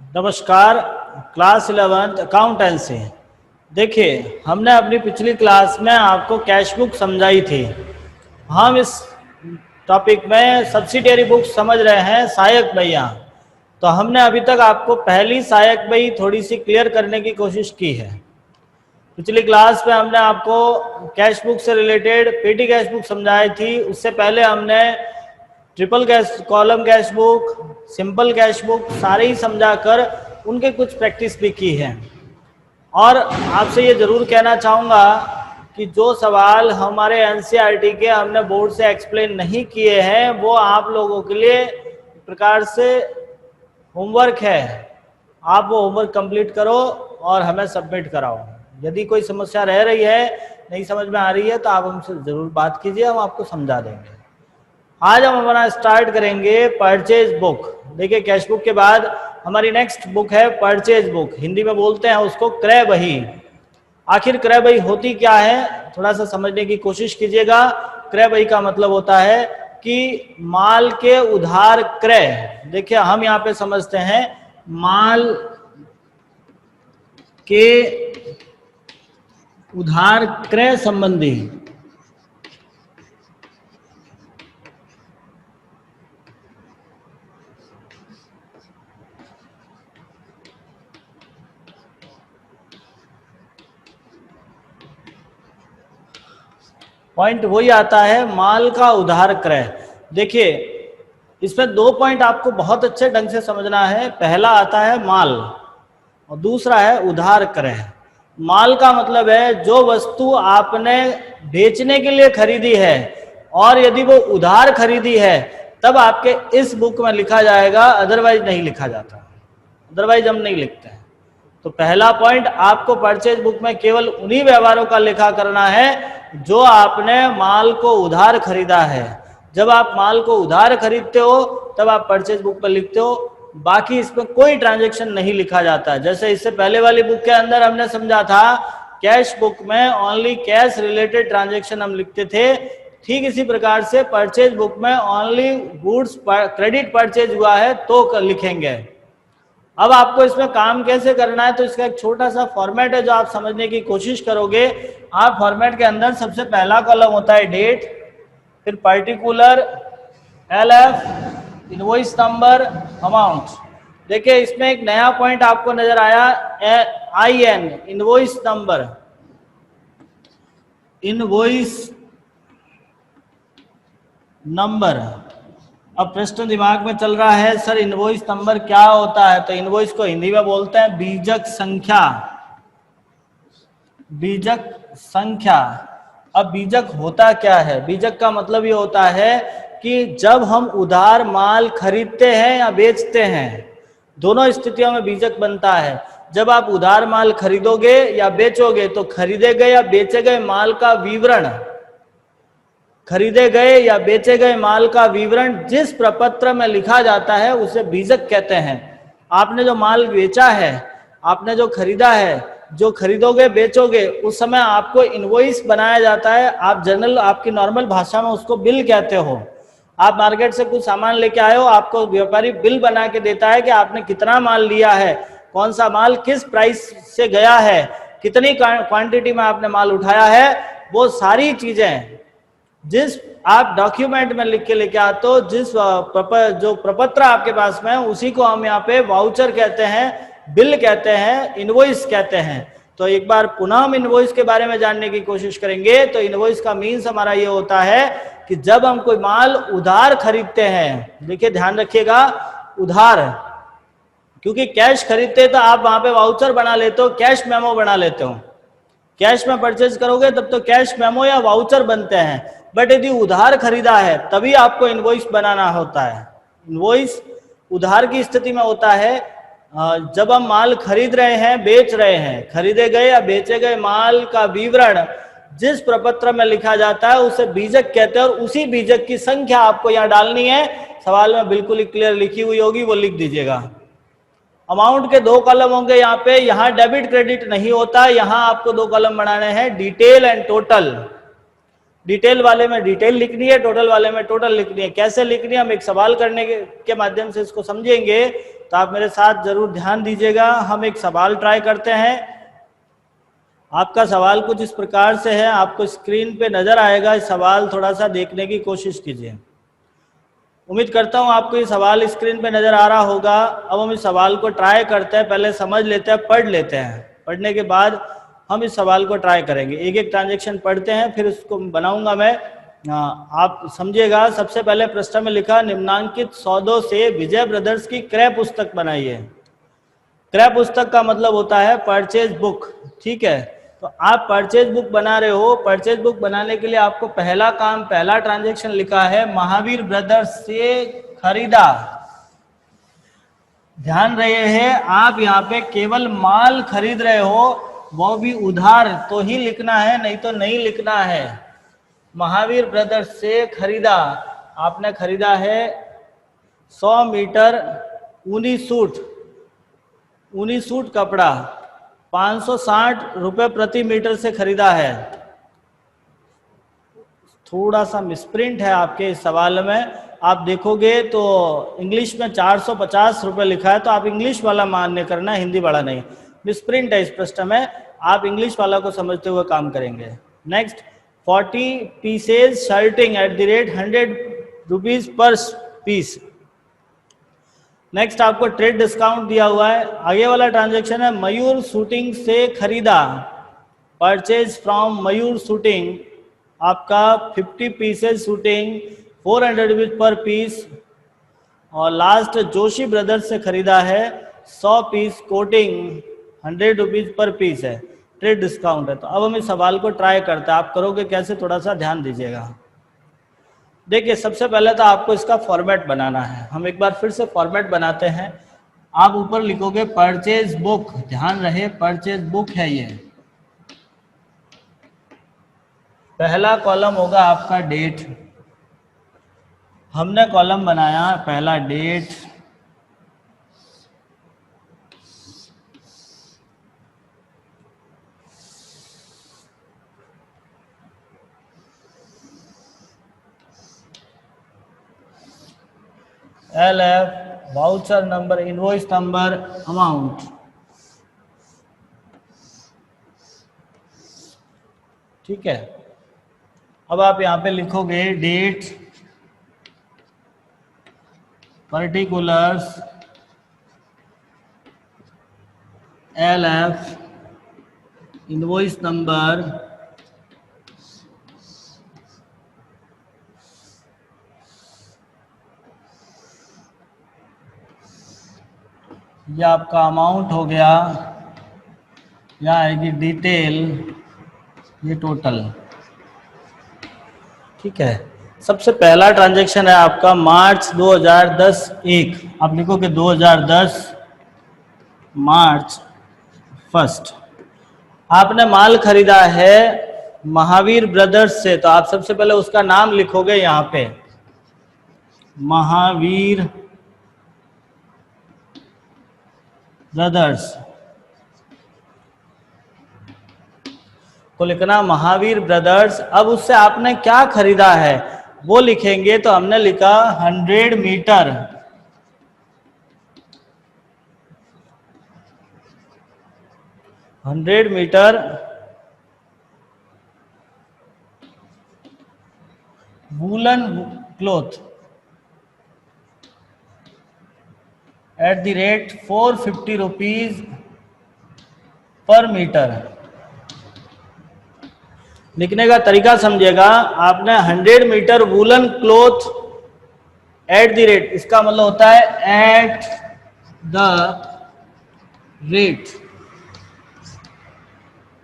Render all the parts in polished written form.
नमस्कार। Class 11th accountancy. देखिए, हमने अपनी पिछली क्लास में आपको कैश बुक समझाई थी। हम इस टॉपिक में सब्सिडियरी बुक समझ रहे हैं, सहायक बहियाँ। तो हमने अभी तक आपको पहली सहायक बही थोड़ी सी क्लियर करने की कोशिश की है। पिछली क्लास में हमने आपको कैश बुक से रिलेटेड पेटी कैश बुक समझाई थी। उससे पहले हमने triple cash column cash book, simple cash book सारे ही समझाकर उनके कुछ प्रैक्टिस भी की है। और आपसे ये ज़रूर कहना चाहूँगा कि जो सवाल हमारे एनसीईआरटी के हमने बोर्ड से एक्सप्लेन नहीं किए हैं वो आप लोगों के लिए एक प्रकार से होमवर्क है। आप वो होमवर्क कंप्लीट करो और हमें सबमिट कराओ। यदि कोई समस्या रह रही है, नहीं समझ में आ रही है, तो आप हमसे ज़रूर बात कीजिए, हम आपको समझा देंगे। आज हम हमारा स्टार्ट करेंगे परचेज बुक। देखिए, कैश बुक के बाद हमारी नेक्स्ट बुक है परचेज बुक। हिंदी में बोलते हैं उसको क्रय बही। आखिर क्रय बही होती क्या है, थोड़ा सा समझने की कोशिश कीजिएगा। क्रय बही का मतलब होता है कि माल के उधार क्रय। देखिए, हम यहाँ पे समझते हैं माल के उधार क्रय संबंधी पॉइंट वही आता है, माल का उधार क्रय। देखिए, इसमें दो पॉइंट आपको बहुत अच्छे ढंग से समझना है। पहला आता है माल और दूसरा है उधार क्रय। माल का मतलब है जो वस्तु आपने बेचने के लिए खरीदी है, और यदि वो उधार खरीदी है तब आपके इस बुक में लिखा जाएगा, अदरवाइज नहीं लिखा जाता। अदरवाइज हम नहीं लिखते हैं। तो पहला पॉइंट, आपको परचेज बुक में केवल उन्हीं व्यवहारों का लेखा करना है जो आपने माल को उधार खरीदा है। जब आप माल को उधार खरीदते हो तब आप परचेज बुक पर लिखते हो, बाकी इसमें कोई ट्रांजैक्शन नहीं लिखा जाता। जैसे इससे पहले वाली बुक के अंदर हमने समझा था, कैश बुक में ओनली कैश रिलेटेड ट्रांजैक्शन हम लिखते थे। ठीक इसी प्रकार से परचेज बुक में ओनली गुड्स क्रेडिट परचेज हुआ है तो लिखेंगे। अब आपको इसमें काम कैसे करना है, तो इसका एक छोटा सा फॉर्मेट है जो आप समझने की कोशिश करोगे। आप फॉर्मेट के अंदर सबसे पहला कॉलम होता है डेट, फिर particular, LF, invoice number, amount. देखिए, इसमें एक नया पॉइंट आपको नजर आया, IN, invoice number. Invoice number. अब प्रश्न दिमाग में चल रहा है, सर इनवॉइस नंबर क्या होता है? तो इनवॉइस को हिंदी में बोलते हैं बीजक संख्या। बीजक संख्या। अब बीजक होता क्या है? बीजक का मतलब ये होता है कि जब हम उधार माल खरीदते हैं या बेचते हैं, दोनों स्थितियों में बीजक बनता है। जब आप उधार माल खरीदोगे या बेचोगे तो खरीदे गए या बेचे गए माल का विवरण, खरीदे गए या बेचे गए माल का विवरण जिस प्रपत्र में लिखा जाता है उसे बीजक कहते हैं। आपने जो माल बेचा है, आपने जो खरीदा है, जो खरीदोगे बेचोगे, उस समय आपको इनवॉइस बनाया जाता है। आप जनरल, आपकी नॉर्मल भाषा में उसको बिल कहते हो। आप मार्केट से कुछ सामान लेके आए हो, आपको व्यापारी बिल बना के देता है कि आपने कितना माल लिया है, कौन सा माल किस प्राइस से गया है, कितनी क्वांटिटी में आपने माल उठाया है। वो सारी चीजें जिस आप डॉक्यूमेंट में लिख के लेके आते हो, जिस जो प्रपत्र आपके पास में है, उसी को हम यहाँ पे वाउचर कहते हैं, बिल कहते हैं, इनवॉइस कहते हैं। तो एक बार पुनः हम इनवॉइस के बारे में जानने की कोशिश करेंगे। तो इनवॉइस का मीन्स हमारा ये होता है कि जब हम कोई माल उधार खरीदते हैं, देखिए ध्यान रखिएगा, उधार, क्योंकि कैश खरीदते तो आप वहां पे वाउचर बना लेते हो, कैश मेमो बना लेते हो। कैश में परचेज करोगे तब तो कैश मेमो या वाउचर बनते हैं, बट यदि उधार खरीदा है तभी आपको इनवॉइस बनाना होता है। इनवॉइस उधार की स्थिति में होता है जब हम माल खरीद रहे हैं, बेच रहे हैं। खरीदे गए या बेचे गए माल का विवरण जिस प्रपत्र में लिखा जाता है उसे बीजक कहते हैं, और उसी बीजक की संख्या आपको यहाँ डालनी है। सवाल में बिल्कुल ही क्लियर लिखी हुई होगी, वो लिख दीजिएगा। अमाउंट के दो कॉलम होंगे यहाँ पे। यहाँ डेबिट क्रेडिट नहीं होता, यहाँ आपको दो कॉलम बनाने हैं, डिटेल एंड टोटल। डिटेल वाले में डिटेल लिखनी है, टोटल वाले में टोटल लिखनी है। कैसे लिखनी है हम एक सवाल करने के माध्यम से इसको समझेंगे, तो आप मेरे साथ जरूर ध्यान दीजिएगा। हम एक सवाल ट्राई करते हैं। आपका सवाल कुछ इस प्रकार से है, आपको स्क्रीन पे नजर आएगा। इस सवाल थोड़ा सा देखने की कोशिश कीजिए। उम्मीद करता हूँ आपको ये सवाल स्क्रीन पे नजर आ रहा होगा। अब हम इस सवाल को ट्राई करते हैं, पहले समझ लेते हैं, पढ़ लेते हैं। पढ़ने के बाद हम इस सवाल को ट्राई करेंगे। एक एक ट्रांजेक्शन पढ़ते हैं, फिर उसको बनाऊंगा मैं। आप समझिएगा। सबसे पहले प्रश्न में लिखा, निम्नांकित सौदों से विजय ब्रदर्स की क्रय पुस्तक बनाइए। क्रय पुस्तक का मतलब होता है परचेज बुक, ठीक है। तो आप परचेज बुक बना रहे हो। परचेज बुक बनाने के लिए आपको पहला काम, पहला ट्रांजैक्शन लिखा है महावीर ब्रदर्स से खरीदा। ध्यान रहे हैं, आप यहाँ पे केवल माल खरीद रहे हो, वो भी उधार, तो ही लिखना है, नहीं तो नहीं लिखना है। महावीर ब्रदर्स से खरीदा, आपने खरीदा है 100 मीटर ऊनी सूट, ऊनी सूट कपड़ा 560 रुपए प्रति मीटर से खरीदा है। थोड़ा सा मिसप्रिंट है आपके इस सवाल में। आप देखोगे तो इंग्लिश में 450 रुपए लिखा है, तो आप इंग्लिश वाला मान्य करना, हिंदी वाला नहीं। मिसप्रिंट है इस प्रश्न में, आप इंग्लिश वाला को समझते हुए काम करेंगे। Next, 40 pieces shirting at the rate 100 rupees per piece. Next आपको ट्रेड डिस्काउंट दिया हुआ है। आगे वाला ट्रांजैक्शन है मयूर शूटिंग से खरीदा, परचेज फ्रॉम मयूर शूटिंग, आपका 50 pieces suiting 400 rupees per piece. और लास्ट जोशी ब्रदर्स से खरीदा है 100 piece coating 100 rupees per piece है, ट्रेड डिस्काउंट है। तो अब हम इस सवाल को ट्राई करते हैं। आप करोगे कैसे, थोड़ा सा ध्यान दीजिएगा। देखिए, सबसे पहले तो आपको इसका फॉर्मेट बनाना है। हम एक बार फिर से फॉर्मेट बनाते हैं। आप ऊपर लिखोगे परचेज बुक, ध्यान रहे परचेज बुक है ये। पहला कॉलम होगा आपका डेट, हमने कॉलम बनाया पहला date, LF voucher number, invoice number, amount, ठीक है। अब आप यहाँ पे लिखोगे date, particulars, LF, invoice number, ये आपका अमाउंट हो गया, यहाँ आएगी डिटेल, ये टोटल, ठीक है। सबसे पहला ट्रांजैक्शन है आपका मार्च 2010 1, आप लिखोगे 2010 मार्च 1। आपने माल खरीदा है महावीर ब्रदर्स से, तो आप सबसे पहले उसका नाम लिखोगे यहाँ पे, महावीर ब्रदर्स को लिखना, महावीर ब्रदर्स। अब उससे आपने क्या खरीदा है वो लिखेंगे। तो हमने लिखा 100 metre, 100 metre woollen cloth at the rate 450 rupees per metre. लिखने का तरीका समझिएगा। आपने 100 metre woollen cloth at the rate, इसका मतलब होता है at the rate,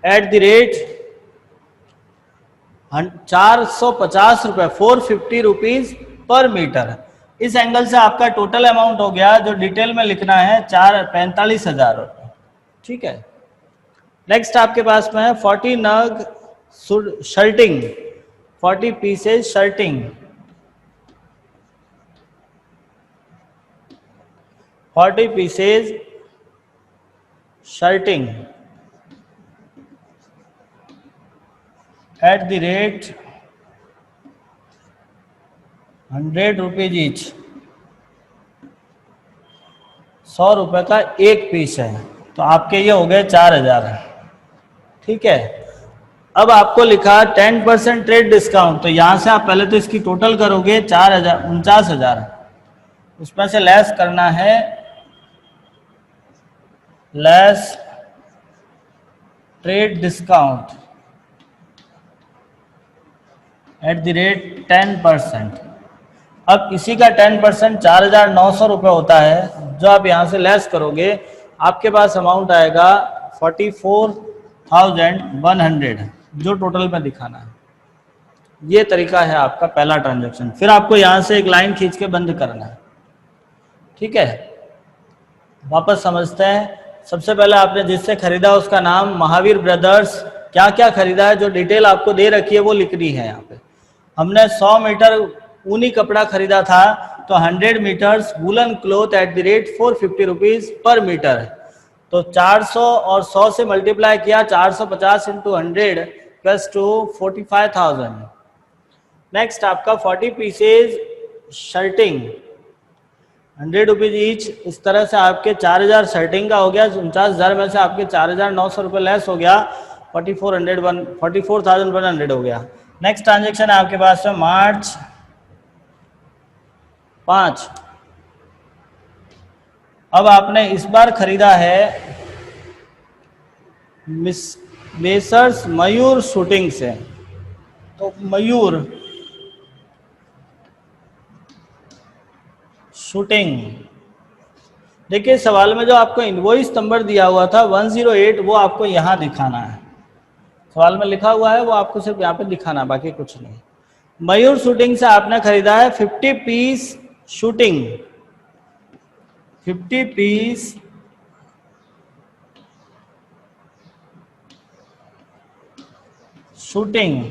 at the rate 450 रुपए, 450 रुपीज पर मीटर। इस एंगल से आपका टोटल अमाउंट हो गया, जो डिटेल में लिखना है 45,000 रुपये, ठीक है। नेक्स्ट आपके पास में है 40 नग shirting, 40 pieces shirting, 40 pieces shirting at the rate 100 rupees each, 100 रुपए का एक पीस है, तो आपके ये हो गए 4000। ठीक है, अब आपको लिखा 10% ट्रेड डिस्काउंट, तो यहां से आप पहले तो इसकी टोटल करोगे 4000, 49,000, उसमें से लेस करना है, less trade discount at the rate 10%। अब इसी का 10% 4,900 रुपये होता है, जो आप यहाँ से लेस करोगे आपके पास अमाउंट आएगा 44,100, जो टोटल में दिखाना है। ये तरीका है आपका पहला ट्रांजैक्शन। फिर आपको यहाँ से एक लाइन खींच के बंद करना है। ठीक है, वापस समझते हैं। सबसे पहले आपने जिससे खरीदा उसका नाम, महावीर ब्रदर्स, क्या क्या खरीदा है जो डिटेल आपको दे रखी है वो लिखनी है यहाँ पे। हमने 100 मीटर ऊनी कपड़ा खरीदा था, तो 100 metres woollen cloth at the rate 450 rupees per metre, तो 400 और 100 से मल्टीप्लाई किया, 450 इंटू 100 प्लस टू 45,000। नेक्स्ट आपका 40 पीसेज शर्टिंग, 100 रुपीज ईच, इस तरह से आपके 4,000 शर्टिंग का हो गया। 49,000 में से आपके 4,900 रुपये लेस हो गया, 44,100 हो गया। नेक्स्ट ट्रांजेक्शन है आपके पास में मार्च 5। अब आपने इस बार खरीदा है मेसर्स मयूर शूटिंग से, तो मयूर शूटिंग, देखिए सवाल में जो आपको इनवॉइस नंबर दिया हुआ था 108, वो आपको यहाँ दिखाना है। सवाल में लिखा हुआ है वो आपको सिर्फ यहाँ पे दिखाना है, बाकी कुछ नहीं। मयूर शूटिंग से आपने खरीदा है 50 piece suiting, 50 piece suiting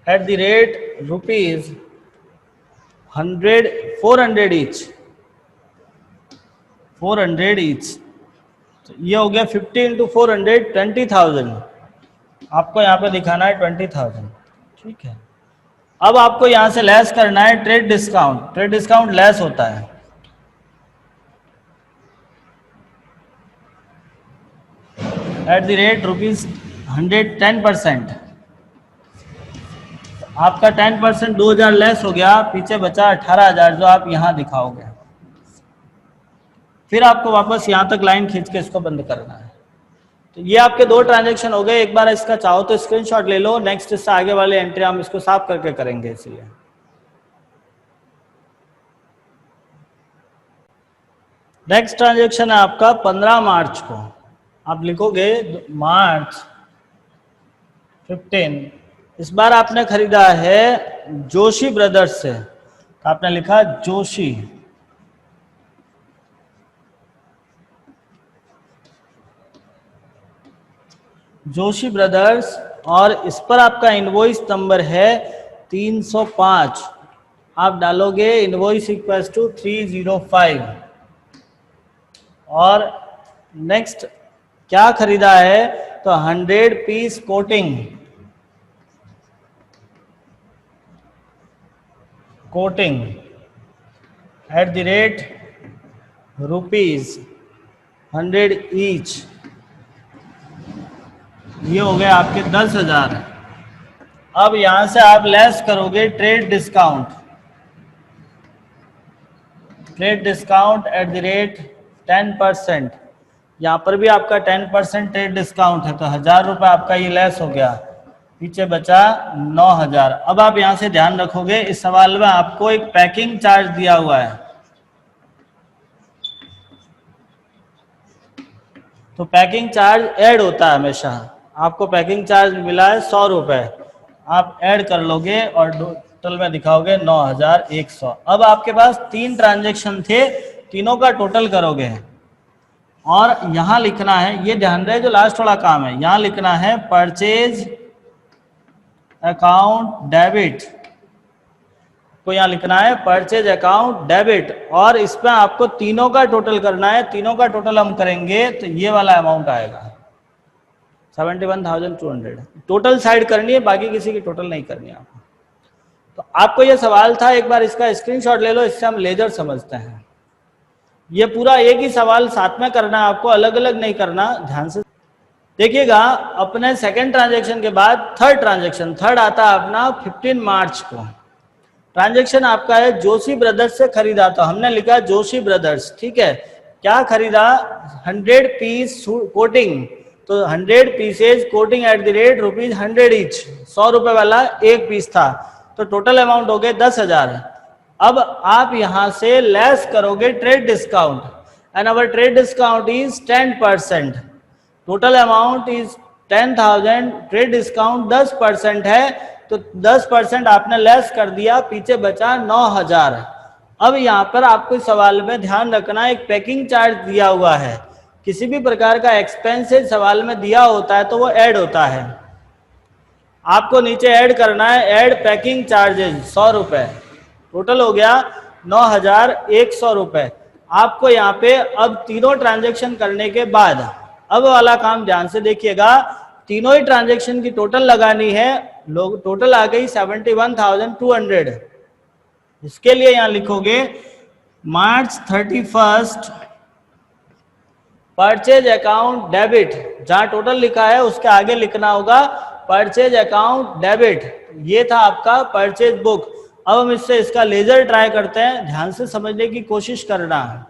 at the rate rupees 400 each, 400 each, तो ये हो गया 50 इंटू 400, 20,000। आपको यहाँ पे दिखाना है 20,000। ठीक है, अब आपको यहाँ से लेस करना है trade discount. Trade discount less होता है एट द रेट रुपीज 100, 10%। आपका 10% 2,000 लेस हो गया, पीछे बचा 18,000, जो आप यहाँ दिखाओगे। फिर आपको वापस यहाँ तक लाइन खींच के इसको बंद करना है। तो ये आपके दो ट्रांजैक्शन हो गए। एक बार इसका चाहो तो स्क्रीनशॉट ले लो, नेक्स्ट इससे आगे वाले एंट्री हम इसको साफ करके करेंगे, इसलिए। नेक्स्ट ट्रांजैक्शन है आपका 15 मार्च को। आप लिखोगे मार्च 15। इस बार आपने खरीदा है जोशी ब्रदर्स से, तो आपने लिखा जोशी, जोशी ब्रदर्स, और इस पर आपका इनवॉइस नंबर है 305। आप डालोगे इनवॉइस इक्वल्स टू 305। और नेक्स्ट क्या खरीदा है, तो 100 piece coating, coating at the rate rupees 100 each, ये हो गए आपके 10,000। अब यहां से आप लेस करोगे trade discount, trade discount at the rate 10%। यहाँ पर भी आपका 10% ट्रेड डिस्काउंट है, तो 1,000 रुपये आपका ये लेस हो गया, पीछे बचा 9,000। अब आप यहाँ से ध्यान रखोगे, इस सवाल में आपको एक पैकिंग चार्ज दिया हुआ है, तो पैकिंग चार्ज ऐड होता है हमेशा। आपको पैकिंग चार्ज मिला है 100 रुपये, आप ऐड कर लोगे और टोटल में दिखाओगे 9,100। अब आपके पास 3 ट्रांजैक्शन थे, तीनों का टोटल करोगे और यहाँ लिखना है, ये ध्यान रहे जो लास्ट वाला काम है, यहाँ लिखना है परचेज अकाउंट डेबिट, को यहाँ लिखना है परचेज अकाउंट डेबिट, और इसमें आपको तीनों का टोटल करना है। तीनों का टोटल हम करेंगे तो ये वाला अमाउंट आएगा 71,200। टोटल साइड करनी है, बाकी किसी की टोटल नहीं करनी है आपको। तो आपको ये सवाल था, एक बार इसका स्क्रीनशॉट ले लो, इससे हम लेजर समझते हैं। ये पूरा एक ही सवाल साथ में करना है आपको, अलग अलग नहीं करना, ध्यान से देखिएगा। अपने सेकेंड ट्रांजेक्शन के बाद थर्ड ट्रांजेक्शन, थर्ड आता है अपना 15 मार्च को। ट्रांजेक्शन आपका है जोशी ब्रदर्स से खरीदा, तो हमने लिखा जोशी ब्रदर्स, ठीक है। क्या खरीदा? 100 पीस कोटिंग, तो 100 pieces coating at the rate ₹100 each, 100 रुपए वाला एक पीस था, तो टोटल अमाउंट हो गए 10,000। अब आप यहां से लेस करोगे trade discount, and our trade discount is 10%, total amount is 10,000, trade discount 10% है, तो 10% आपने लेस कर दिया, पीछे बचा 9,000। अब यहाँ पर आपको इस सवाल में ध्यान रखना, एक पैकिंग चार्ज दिया हुआ है, किसी भी प्रकार का एक्सपेंसेस सवाल में दिया होता है तो वो ऐड होता है, आपको नीचे ऐड करना है, ऐड पैकिंग चार्जेस 100 रुपए, टोटल हो गया 9,100 रुपए। आपको यहाँ पे अब तीनों ट्रांजेक्शन करने के बाद अब वाला काम ध्यान से देखिएगा, तीनों ही ट्रांजेक्शन की टोटल लगानी है, लोग टोटल आ गई 71,200। इसके लिए यहां लिखोगे मार्च 31 परचेज अकाउंट डेबिट, जहां टोटल लिखा है उसके आगे लिखना होगा परचेज अकाउंट डेबिट, ये था आपका परचेज बुक। अब हम इससे इसका लेजर ट्राई करते हैं, ध्यान से समझने की कोशिश करना है।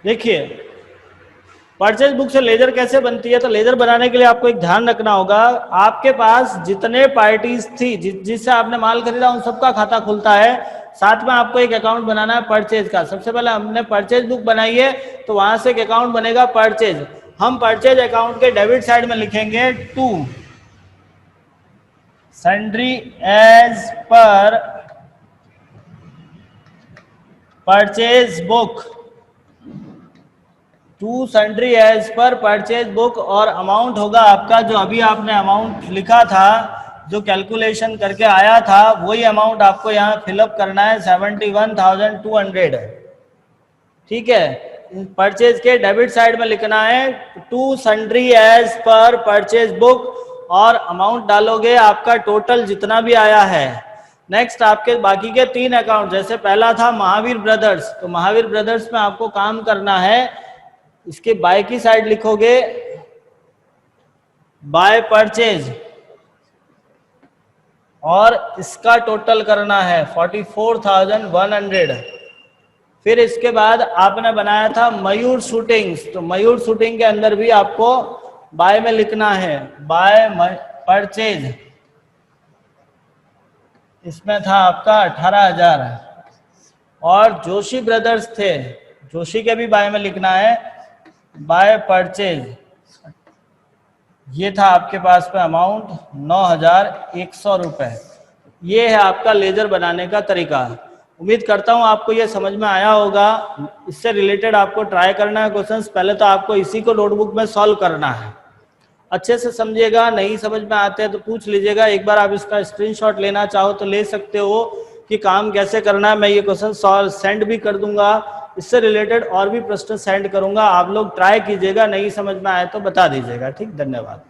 देखिए परचेज बुक से लेजर कैसे बनती है, तो लेजर बनाने के लिए आपको एक ध्यान रखना होगा, आपके पास जितने पार्टीज थी जिससे आपने माल खरीदा उन सबका खाता खुलता है, साथ में आपको एक अकाउंट बनाना है परचेज का। सबसे पहले हमने परचेज बुक बनाई है, तो वहां से एक अकाउंट बनेगा परचेज। हम परचेज अकाउंट के डेबिट साइड में लिखेंगे to sundry as per purchase book, to sundry as per purchase book, और अमाउंट होगा आपका जो अभी आपने अमाउंट लिखा था, जो कैलकुलेशन करके आया था, वही अमाउंट आपको यहाँ फिलअप करना है 71,200, ठीक है। परचेज के डेबिट साइड में लिखना है to sundry as per purchase book, और अमाउंट डालोगे आपका टोटल जितना भी आया है। नेक्स्ट आपके बाकी के 3 अकाउंट, जैसे पहला था महावीर ब्रदर्स, तो महावीर ब्रदर्स में आपको काम करना है, इसके बाय की साइड लिखोगे बाय परचेज, और इसका टोटल करना है 44,100। फिर इसके बाद आपने बनाया था मयूर शूटिंग्स, तो मयूर शूटिंग के अंदर भी आपको बाय में लिखना है बाय परचेज, इसमें था आपका 18,000। और जोशी ब्रदर्स थे, जोशी के भी बाय में लिखना है बाय परचेज, ये था आपके पास पे अमाउंट 9,100 रुपए। ये है आपका लेजर बनाने का तरीका। उम्मीद करता हूं आपको ये समझ में आया होगा। इससे रिलेटेड आपको ट्राई करना है क्वेश्चंस, पहले तो आपको इसी को नोटबुक में सॉल्व करना है, अच्छे से समझिएगा, नहीं समझ में आते हैं तो पूछ लीजिएगा। एक बार आप इसका स्क्रीनशॉट लेना चाहो तो ले सकते हो कि काम कैसे करना है। मैं ये क्वेश्चन सॉल्व सेंड भी कर दूंगा, इससे रिलेटेड और भी प्रश्न सेंड करूंगा, आप लोग ट्राई कीजिएगा, नहीं समझ में आए तो बता दीजिएगा। ठीक, धन्यवाद।